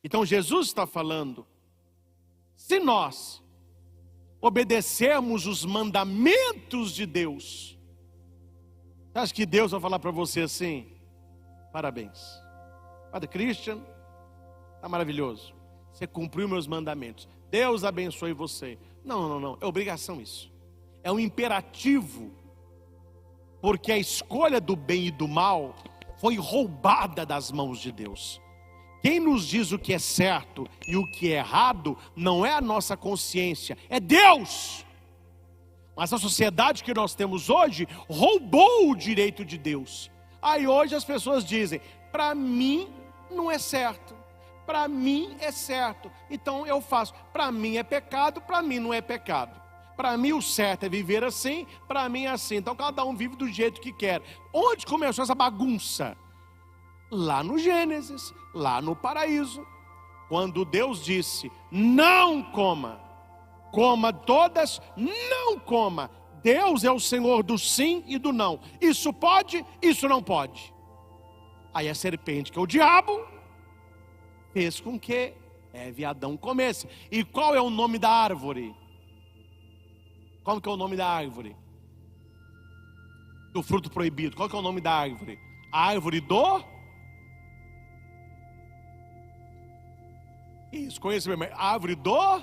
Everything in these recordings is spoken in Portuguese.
Então Jesus está falando, se nós obedecermos os mandamentos de Deus, você acha que Deus vai falar para você assim: parabéns, Padre Christian, está maravilhoso, você cumpriu meus mandamentos, Deus abençoe você? Não, é obrigação isso, é um imperativo, porque a escolha do bem e do mal foi roubada das mãos de Deus. Quem nos diz o que é certo e o que é errado não é a nossa consciência, é Deus. Mas a sociedade que nós temos hoje roubou o direito de Deus. Aí hoje as pessoas dizem: para mim não é certo, para mim é certo, então eu faço. Para mim é pecado, para mim não é pecado. Para mim o certo é viver assim, para mim é assim. Então cada um vive do jeito que quer. Onde começou essa bagunça? Lá no Gênesis, lá no paraíso, quando Deus disse: não coma, coma todas, não coma. Deus é o Senhor do sim e do não. Isso pode, isso não pode. Aí a serpente, que é o diabo, fez com que Eva e Adão comessem. E qual é o nome da árvore? Qual que é o nome da árvore? Do fruto proibido. Qual que é o nome da árvore? A árvore do... Isso, conhece mesmo. Árvore do...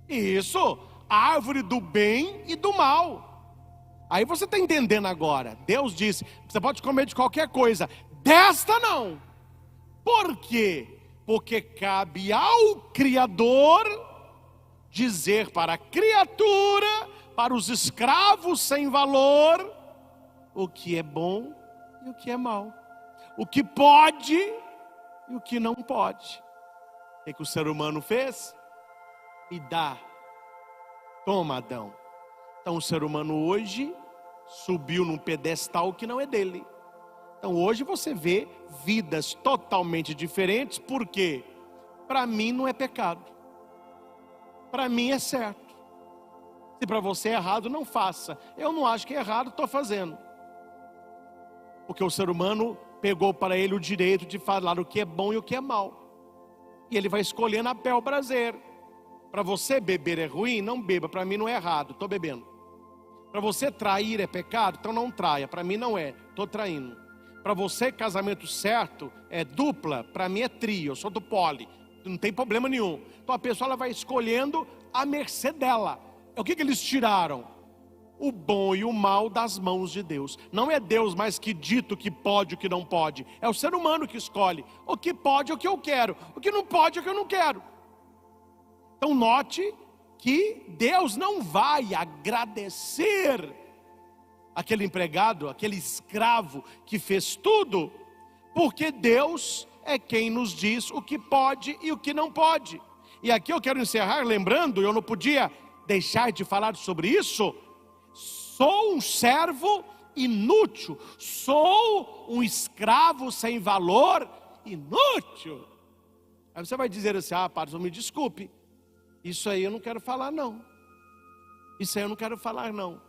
Isso, a árvore do bem e do mal. Aí você está entendendo agora. Deus disse: você pode comer de qualquer coisa, desta não. Por quê? Porque cabe ao Criador dizer para a criatura, para os escravos sem valor, o que é bom e o que é mal, o que pode e o que não pode. O que o ser humano fez? Me dá, toma, Adão. Então o ser humano hoje subiu num pedestal que não é dele. Então hoje você vê vidas totalmente diferentes. Por quê? Para mim não é pecado, para mim é certo. Se para você é errado, não faça. Eu não acho que é errado, estou fazendo. Porque o ser humano pegou para ele o direito de falar o que é bom e o que é mal. E ele vai escolhendo a bel prazer. Para você beber é ruim, não beba. Para mim não é errado, estou bebendo. Para você trair é pecado, então não traia. Para mim não é, estou traindo. Para você casamento certo é dupla, para mim é trio, eu sou do poli. Não tem problema nenhum. Então a pessoa ela vai escolhendo a mercê dela. O que eles tiraram? O bom e o mal das mãos de Deus. Não é Deus mais que dito o que pode e o que não pode. É o ser humano que escolhe o que pode e o que eu quero, o que não pode e o que eu não quero. Então note que Deus não vai agradecer aquele empregado, aquele escravo que fez tudo, porque Deus é quem nos diz o que pode e o que não pode. E aqui eu quero encerrar lembrando, eu não podia deixar de falar sobre isso. Sou um servo inútil, sou um escravo sem valor, inútil. Aí você vai dizer assim: ah, padre, me desculpe, isso aí eu não quero falar não, isso aí eu não quero falar não.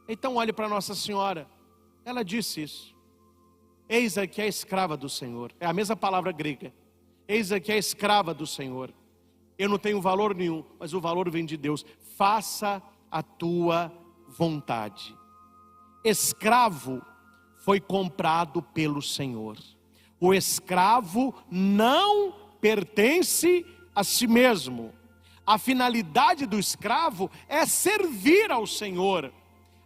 Então olhe para Nossa Senhora, ela disse isso: eis aqui a escrava do Senhor. É a mesma palavra grega. Eis aqui a escrava do Senhor. Eu não tenho valor nenhum, mas o valor vem de Deus. Faça a tua vontade. Escravo foi comprado pelo Senhor. O escravo não pertence a si mesmo. A finalidade do escravo é servir ao Senhor.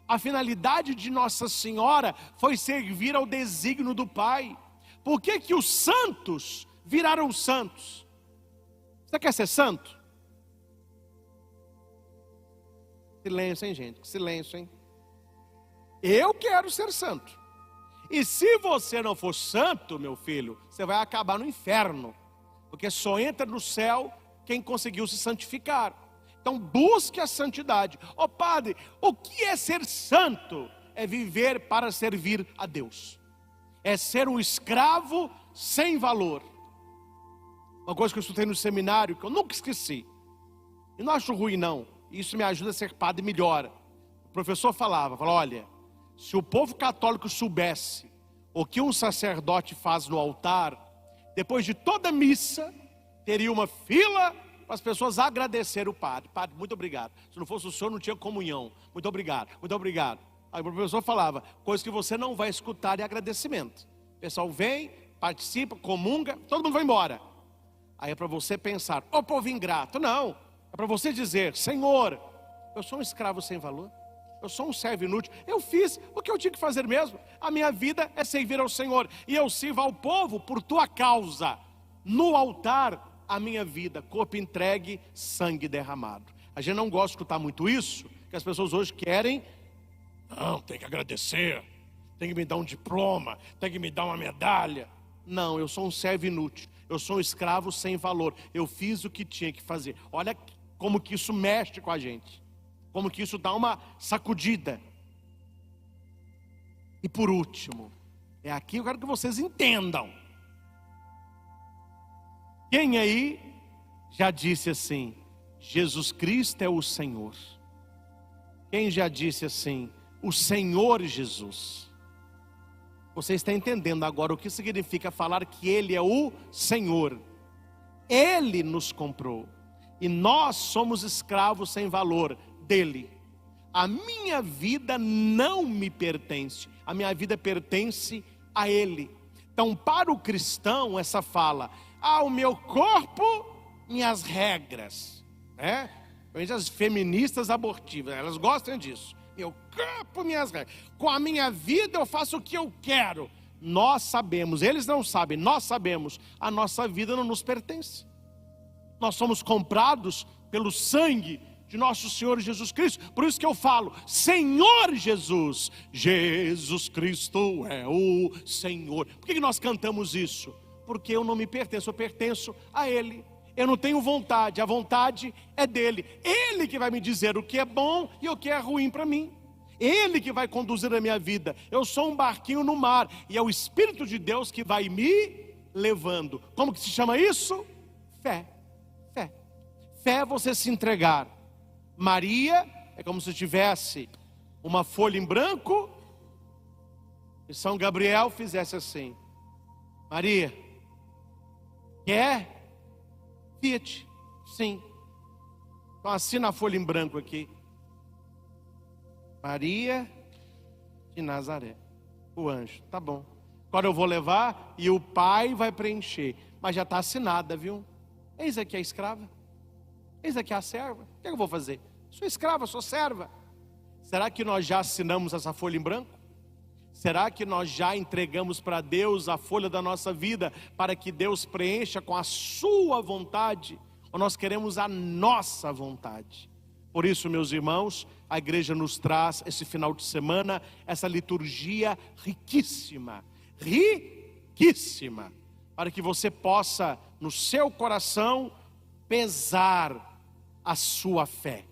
A finalidade de Nossa Senhora foi servir ao desígnio do Pai. Por que que os santos viraram santos? Você quer ser santo? Silêncio, hein, gente? Silêncio, hein? Eu quero ser santo. E se você não for santo, meu filho, você vai acabar no inferno. Porque só entra no céu quem conseguiu se santificar. Então busque a santidade. Ô padre, o que é ser santo? É viver para servir a Deus. É ser um escravo sem valor. Uma coisa que eu estudei no seminário, que eu nunca esqueci. E não acho ruim não. Isso me ajuda a ser padre melhor. O professor falava, olha, se o povo católico soubesse o que um sacerdote faz no altar, depois de toda missa, teria uma fila para as pessoas agradecer o padre. Padre, muito obrigado. Se não fosse o senhor, não tinha comunhão. Muito obrigado, muito obrigado. Aí o professor falava, coisa que você não vai escutar é agradecimento. O pessoal vem, participa, comunga, todo mundo vai embora. Aí é para você pensar, ô povo ingrato. Não, é para você dizer, Senhor, eu sou um escravo sem valor. Eu sou um servo inútil. Eu fiz o que eu tinha que fazer mesmo. A minha vida é servir ao Senhor. E eu sirvo ao povo por tua causa. No altar, a minha vida, corpo entregue, sangue derramado. A gente não gosta de escutar muito isso, que as pessoas hoje querem. Não, tem que agradecer. Tem que me dar um diploma. Tem que me dar uma medalha. Não, eu sou um servo inútil. Eu sou um escravo sem valor. Eu fiz o que tinha que fazer. Olha como que isso mexe com a gente. Como que isso dá uma sacudida. E por último, é aqui eu quero que vocês entendam. Quem aí já disse assim, Jesus Cristo é o Senhor? Quem já disse assim, o Senhor Jesus? Você está entendendo agora o que significa falar que Ele é o Senhor? Ele nos comprou. E nós somos escravos sem valor dele. A minha vida não me pertence. A minha vida pertence a Ele. Então para o cristão essa fala, o meu corpo, minhas regras, né? As feministas abortivas, elas gostam disso. Meu corpo, minhas regras. Com a minha vida eu faço o que eu quero. Nós sabemos, eles não sabem, nós sabemos, a nossa vida não nos pertence. Nós somos comprados pelo sangue de nosso Senhor Jesus Cristo. Por isso que eu falo, Senhor Jesus, Jesus Cristo é o Senhor. Por que nós cantamos isso? Porque eu não me pertenço, eu pertenço a Ele. Eu não tenho vontade, a vontade é dele. Ele que vai me dizer o que é bom e o que é ruim para mim. Ele que vai conduzir a minha vida. Eu sou um barquinho no mar e é o Espírito de Deus que vai me levando. Como que se chama isso? Fé. Fé. Fé é você se entregar. Maria é como se tivesse uma folha em branco e São Gabriel fizesse assim. Maria, quer? Fiat, sim. Então assina a folha em branco aqui. Maria de Nazaré, o anjo, tá bom. Agora eu vou levar e o pai vai preencher. Mas já está assinada, viu? Eis aqui a escrava. Eis aqui a serva. O que eu vou fazer? Sou escrava, sou serva. Será que nós já assinamos essa folha em branco? Será que nós já entregamos para Deus a folha da nossa vida para que Deus preencha com a sua vontade? Ou nós queremos a nossa vontade? Por isso, meus irmãos, a igreja nos traz esse final de semana essa liturgia riquíssima, riquíssima, para que você possa no seu coração pesar a sua fé.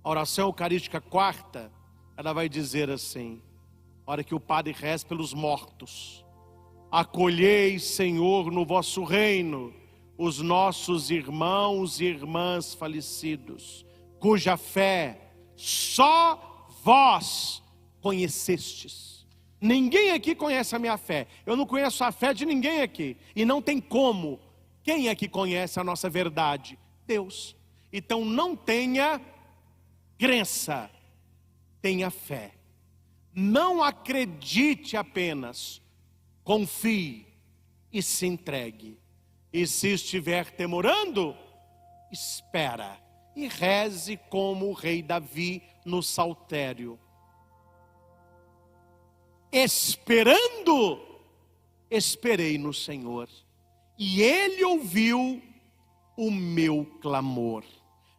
A oração eucarística quarta, ela vai dizer assim: a hora que o padre reza pelos mortos: acolhei, Senhor, no vosso reino os nossos irmãos e irmãs falecidos, cuja fé só vós conhecestes. Ninguém aqui conhece a minha fé. Eu não conheço a fé de ninguém aqui. E não tem como. Quem é que conhece a nossa verdade? Deus. Então não tenha crença, tenha fé. Não acredite apenas, confie e se entregue. E se estiver temorando, espera e reze como o rei Davi no saltério. Esperando, esperei no Senhor, e Ele ouviu o meu clamor.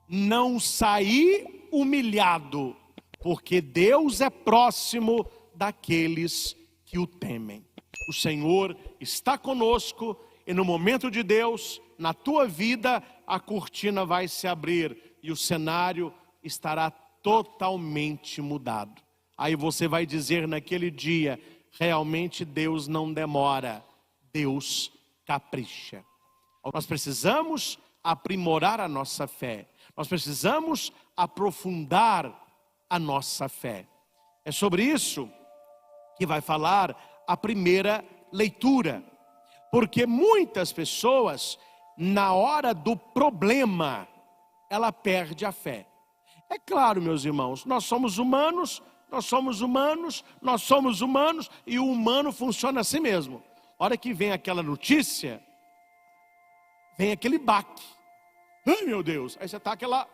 Não saí humilhado, porque Deus é próximo daqueles que o temem. O Senhor está conosco e no momento de Deus, na tua vida, a cortina vai se abrir e o cenário estará totalmente mudado. Aí você vai dizer naquele dia: realmente Deus não demora, Deus capricha. Nós precisamos aprimorar a nossa fé. Nós precisamos aprofundar a nossa fé. É sobre isso que vai falar a primeira leitura. Porque muitas pessoas, na hora do problema, ela perde a fé. É claro, meus irmãos, nós somos humanos, e o humano funciona assim mesmo. A hora que vem aquela notícia, vem aquele baque. Ai, meu Deus, aí você está aquela...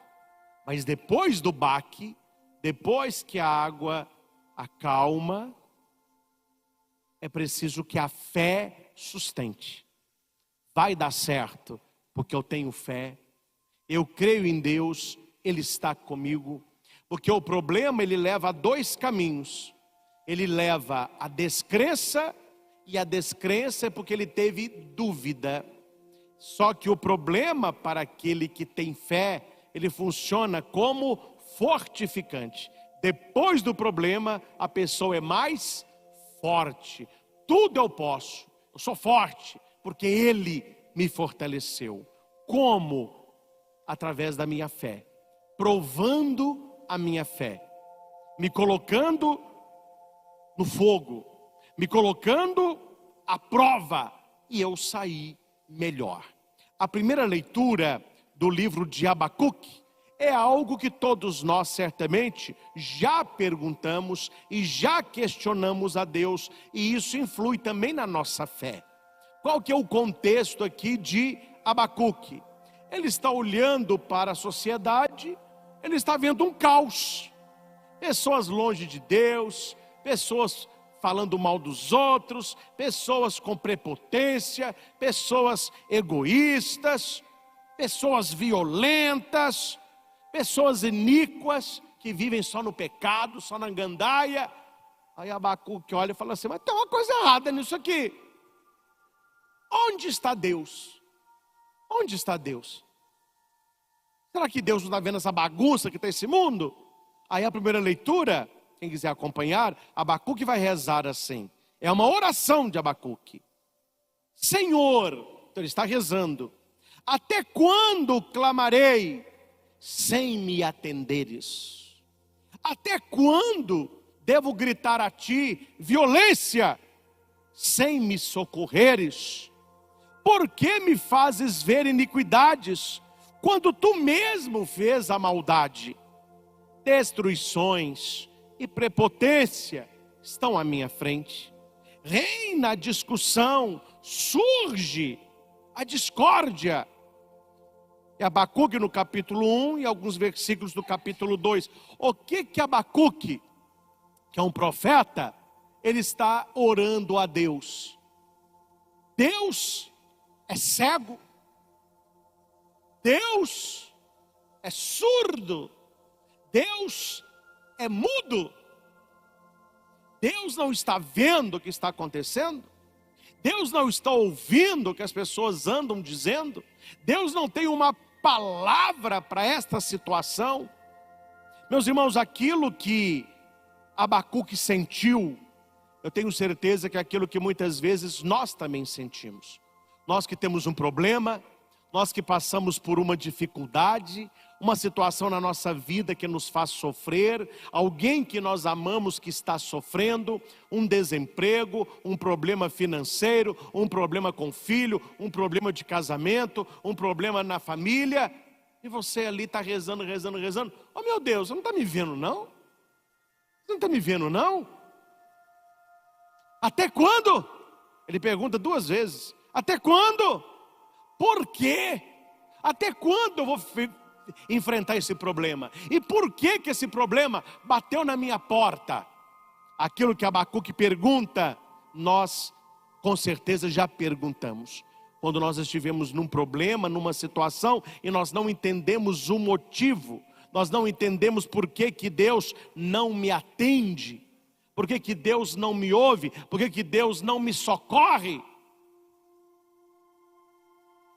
Mas depois do baque, depois que a água acalma, é preciso que a fé sustente. Vai dar certo, porque eu tenho fé, eu creio em Deus, Ele está comigo. Porque o problema, ele leva a dois caminhos. Ele leva a descrença, e a descrença é porque ele teve dúvida. Só que o problema para aquele que tem fé, ele funciona como fortificante. Depois do problema, a pessoa é mais forte. Tudo eu posso, eu sou forte, porque Ele me fortaleceu. Como? Através da minha fé, provando a minha fé, me colocando no fogo, me colocando à prova, e eu saí melhor. A primeira leitura do livro de Abacuque é algo que todos nós certamente já perguntamos e já questionamos a Deus, e isso influi também na nossa fé. Qual que é o contexto aqui de Abacuque? Ele está olhando para a sociedade, ele está vendo um caos. Pessoas longe de Deus, pessoas falando mal dos outros, pessoas com prepotência, pessoas egoístas, pessoas violentas, pessoas iníquas, que vivem só no pecado, só na gandaia. Aí Abacuque olha e fala assim: mas tem uma coisa errada nisso aqui. Onde está Deus? Onde está Deus? Será que Deus não está vendo essa bagunça que está esse mundo? Aí a primeira leitura, quem quiser acompanhar, Abacuque vai rezar assim. É uma oração de Abacuque. Senhor, então ele está rezando: até quando clamarei sem me atenderes? Até quando devo gritar a ti violência sem me socorreres? Por que me fazes ver iniquidades quando tu mesmo fez a maldade? Destruições e prepotência estão à minha frente. Reina a discussão, surge a discórdia. É Abacuque no capítulo 1 e alguns versículos do capítulo 2. O que Abacuque, que é um profeta, ele está orando a Deus? Deus é cego? Deus é surdo? Deus é mudo? Deus não está vendo o que está acontecendo? Deus não está ouvindo o que as pessoas andam dizendo? Deus não tem uma palavra para esta situação? Meus irmãos, aquilo que Abacuque sentiu, eu tenho certeza que é aquilo que muitas vezes nós também sentimos. Nós que temos um problema, nós que passamos por uma dificuldade, uma situação na nossa vida que nos faz sofrer, alguém que nós amamos que está sofrendo, um desemprego, um problema financeiro, um problema com o filho, um problema de casamento, um problema na família, e você ali está rezando. Oh meu Deus, você não está me vendo não? Você não está me vendo não? Até quando? Ele pergunta 2 vezes. Até quando? Por quê? Até quando eu vou enfrentar esse problema? E por que esse problema bateu na minha porta? Aquilo que Abacuque pergunta, nós com certeza já perguntamos. Quando nós estivemos num problema, numa situação, e nós não entendemos o motivo, nós não entendemos por que Deus não me atende, por que Deus não me ouve, por que Deus não me socorre.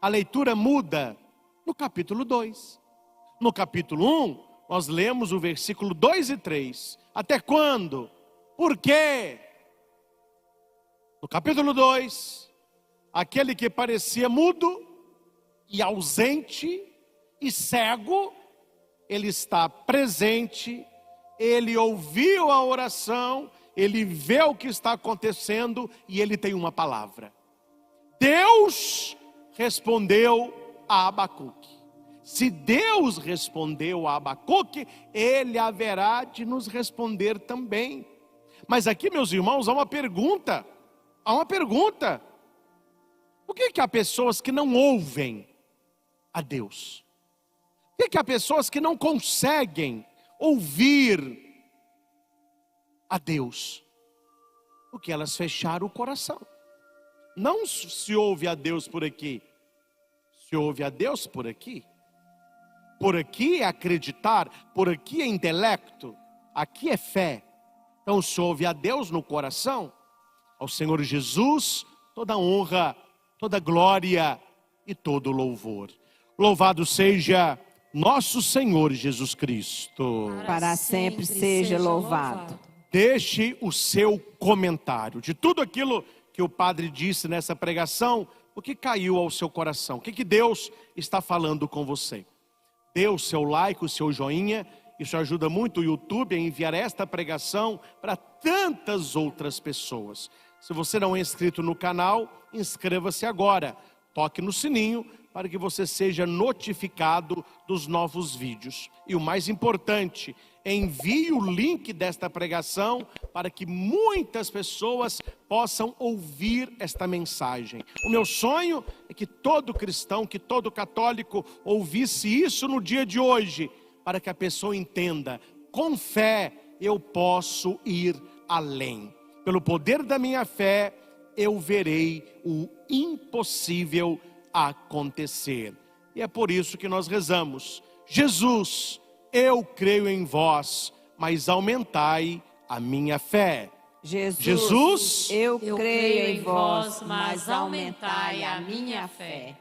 A leitura muda no capítulo 2. No capítulo 1, nós lemos o versículo 2 e 3. Até quando? Por quê? No capítulo 2, aquele que parecia mudo e ausente e cego, ele está presente, ele ouviu a oração, ele vê o que está acontecendo e ele tem uma palavra. Deus respondeu a Abacuque. Se Deus respondeu a Abacuque, Ele haverá de nos responder também. Mas aqui, meus irmãos, há uma pergunta. Por que há pessoas que não ouvem a Deus? Por que há pessoas que não conseguem ouvir a Deus? Porque elas fecharam o coração. Não se ouve a Deus por aqui, se ouve a Deus por aqui. Por aqui é acreditar, por aqui é intelecto, aqui é fé. Então se ouve a Deus no coração. Ao Senhor Jesus toda honra, toda glória e todo louvor. Louvado seja nosso Senhor Jesus Cristo. Para sempre seja louvado. Deixe o seu comentário de tudo aquilo que o padre disse nessa pregação. O que caiu ao seu coração? O que Deus está falando com você? Dê o seu like, o seu joinha. Isso ajuda muito o YouTube a enviar esta pregação para tantas outras pessoas. Se você não é inscrito no canal, inscreva-se agora. Toque no sininho para que você seja notificado dos novos vídeos. E o mais importante, envie o link desta pregação para que muitas pessoas possam ouvir esta mensagem. O meu sonho é que todo cristão, que todo católico ouvisse isso no dia de hoje, para que a pessoa entenda, com fé eu posso ir além. Pelo poder da minha fé, eu verei o impossível acontecer. E é por isso que nós rezamos: Jesus, eu creio em vós, mas aumentai a minha fé. Jesus, eu creio em vós, mas aumentai a minha fé.